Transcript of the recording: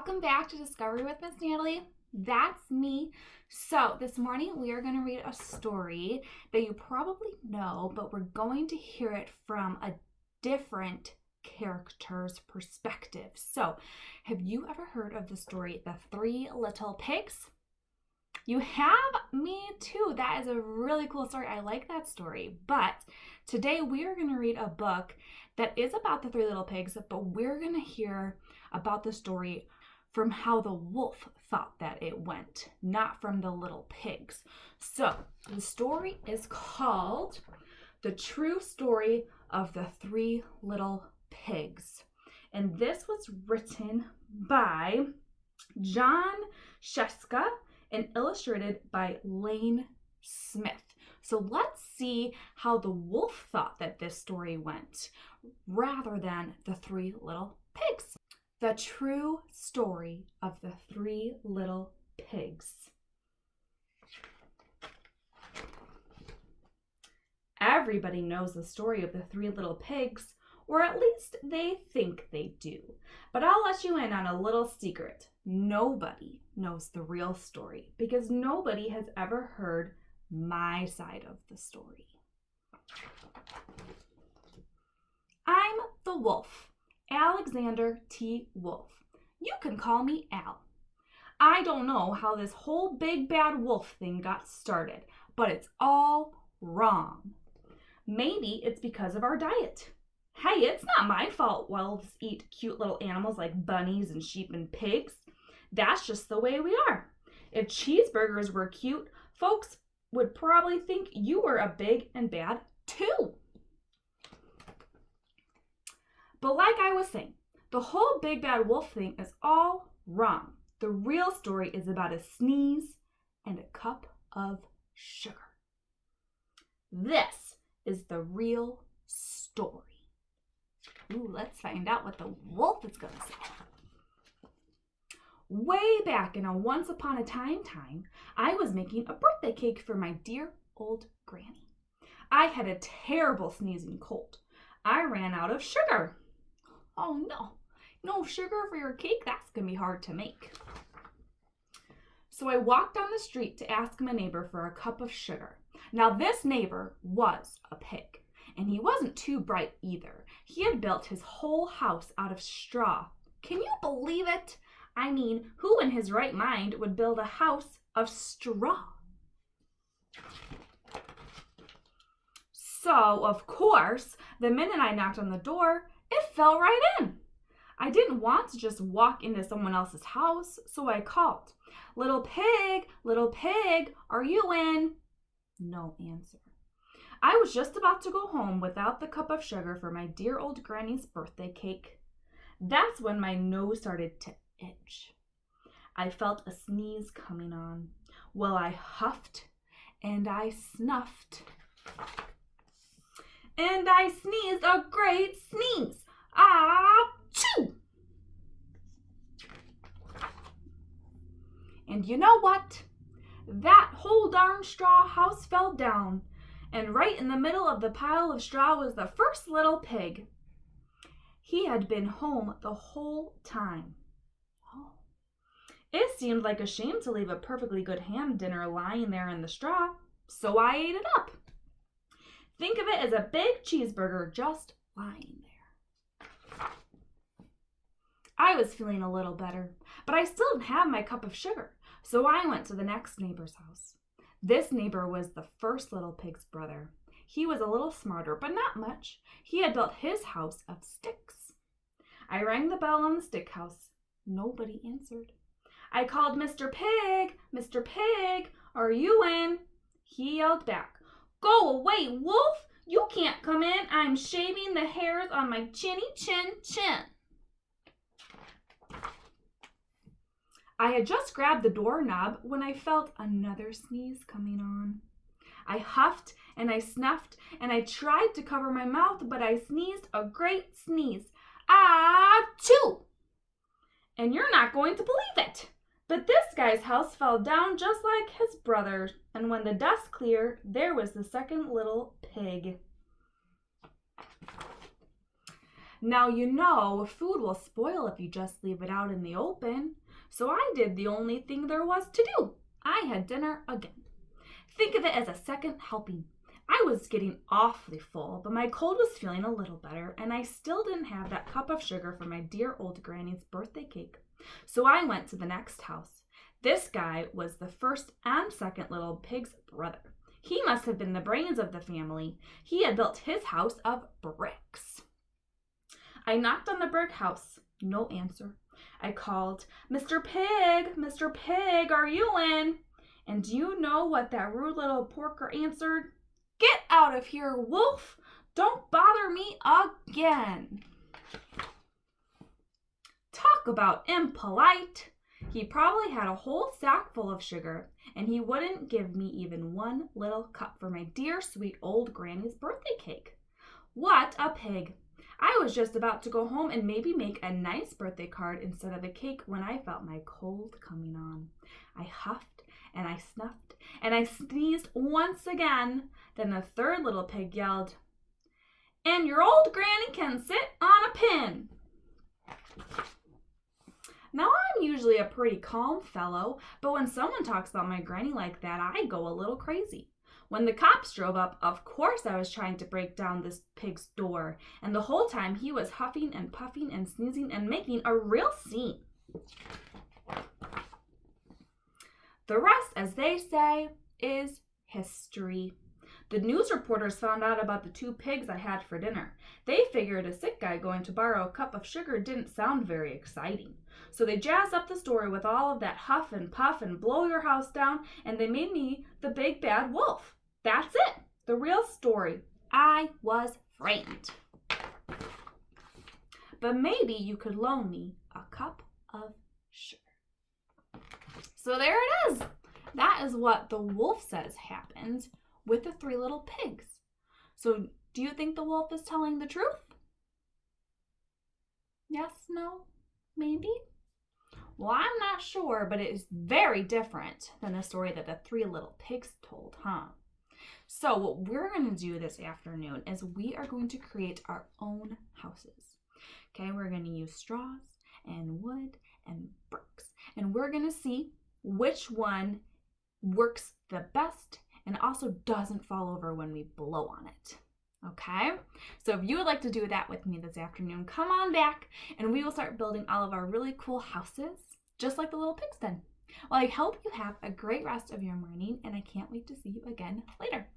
Welcome back to Discovery with Miss Natalie. That's me. So this morning we are going to read a story that you probably know, but we're going to hear it from a different character's perspective. So have you ever heard of the story The Three Little Pigs? You have? Me too. That is a really cool story. I like that story. But today we are going to read a book that is about the Three Little Pigs, but we're going to hear about the story from how the wolf thought that it went, not from the little pigs. So the story is called The True Story of the Three Little Pigs. And this was written by John Scieszka and illustrated by Lane Smith. So let's see how the wolf thought that this story went rather than the Three Little Pigs. The True Story of the Three Little Pigs. Everybody knows the story of the Three Little Pigs, or at least they think they do. But I'll let you in on a little secret. Nobody knows the real story because nobody has ever heard my side of the story. I'm the wolf, Alexander T. Wolf. You can call me Al. I don't know how this whole big bad wolf thing got started, but it's all wrong. Maybe it's because of our diet. Hey, it's not my fault wolves eat cute little animals like bunnies and sheep and pigs. That's just the way we are. If cheeseburgers were cute, folks would probably think you were a big and bad too. But like I was saying, the whole big bad wolf thing is all wrong. The real story is about a sneeze and a cup of sugar. This is the real story. Ooh, let's find out what the wolf is going to say. Way back in a once upon a time, I was making a birthday cake for my dear old granny. I had a terrible sneezing cold. I ran out of sugar. Oh no sugar for your cake? That's going to be hard to make. So I walked down the street to ask my neighbor for a cup of sugar. Now this neighbor was a pig, and he wasn't too bright either. He had built his whole house out of straw. Can you believe it? I mean, who in his right mind would build a house of straw? So, of course, the minute I knocked on the door, it fell right in. I didn't want to just walk into someone else's house, so I called, little pig, are you in? No answer. I was just about to go home without the cup of sugar for my dear old granny's birthday cake. That's when my nose started to itch. I felt a sneeze coming on. Well, I huffed and I snuffed. And I sneezed a great sneeze. Achoo! And you know what? That whole darn straw house fell down. And right in the middle of the pile of straw was the first little pig. He had been home the whole time. Oh. It seemed like a shame to leave a perfectly good ham dinner lying there in the straw, so I ate it up. Think of it as a big cheeseburger just lying there. I was feeling a little better, but I still didn't have my cup of sugar, so I went to the next neighbor's house. This neighbor was the first little pig's brother. He was a little smarter, but not much. He had built his house of sticks. I rang the bell on the stick house. Nobody answered. I called, Mr. Pig, are you in? He yelled back, go away, wolf! You can't come in. I'm shaving the hairs on my chinny chin. I had just grabbed the doorknob when I felt another sneeze coming on. I huffed and I snuffed and I tried to cover my mouth, but I sneezed a great sneeze. Achoo! And you're not going to believe it, but this guy's house fell down just like his brother's, and when the dust cleared, there was the second little pig. Now you know food will spoil if you just leave it out in the open. So I did the only thing there was to do. I had dinner again. Think of it as a second helping. I was getting awfully full, but my cold was feeling a little better, and I still didn't have that cup of sugar for my dear old granny's birthday cake. So I went to the next house. This guy was the first and second little pig's brother. He must have been the brains of the family. He had built his house of bricks. I knocked on the brick house. No answer. I called, "Mr. Pig, Mr. Pig, are you in?" And do you know what that rude little porker answered? "Get out of here, wolf! Don't bother me again." Talk about impolite. He probably had a whole sack full of sugar, and he wouldn't give me even one little cup for my dear sweet old granny's birthday cake. What a pig! I was just about to go home and maybe make a nice birthday card instead of a cake when I felt my cold coming on. I huffed and I snuffed and I sneezed once again. Then the third little pig yelled, "And your old granny can sit on a pin." Now I'm usually a pretty calm fellow, but when someone talks about my granny like that, I go a little crazy. When the cops drove up, of course I was trying to break down this pig's door, and the whole time he was huffing and puffing and sneezing and making a real scene. The rest, as they say, is history. The news reporters found out about the 2 pigs I had for dinner. They figured a sick guy going to borrow a cup of sugar didn't sound very exciting. So they jazzed up the story with all of that huff and puff and blow your house down, and they made me the big bad wolf. That's it, the real story. I was frightened. But maybe you could loan me a cup of sugar. So there it is. That is what the wolf says happened with the 3 little pigs. So do you think the wolf is telling the truth? Yes, no, maybe? Well, I'm not sure, but it is very different than the story that the 3 little pigs told, huh? So what we're going to do this afternoon is we are going to create our own houses. Okay, we're going to use straws and wood and bricks. And we're going to see which one works the best and also doesn't fall over when we blow on it. Okay, so if you would like to do that with me this afternoon, come on back and we will start building all of our really cool houses, just like the little pigs did. Well, I hope you have a great rest of your morning, and I can't wait to see you again later.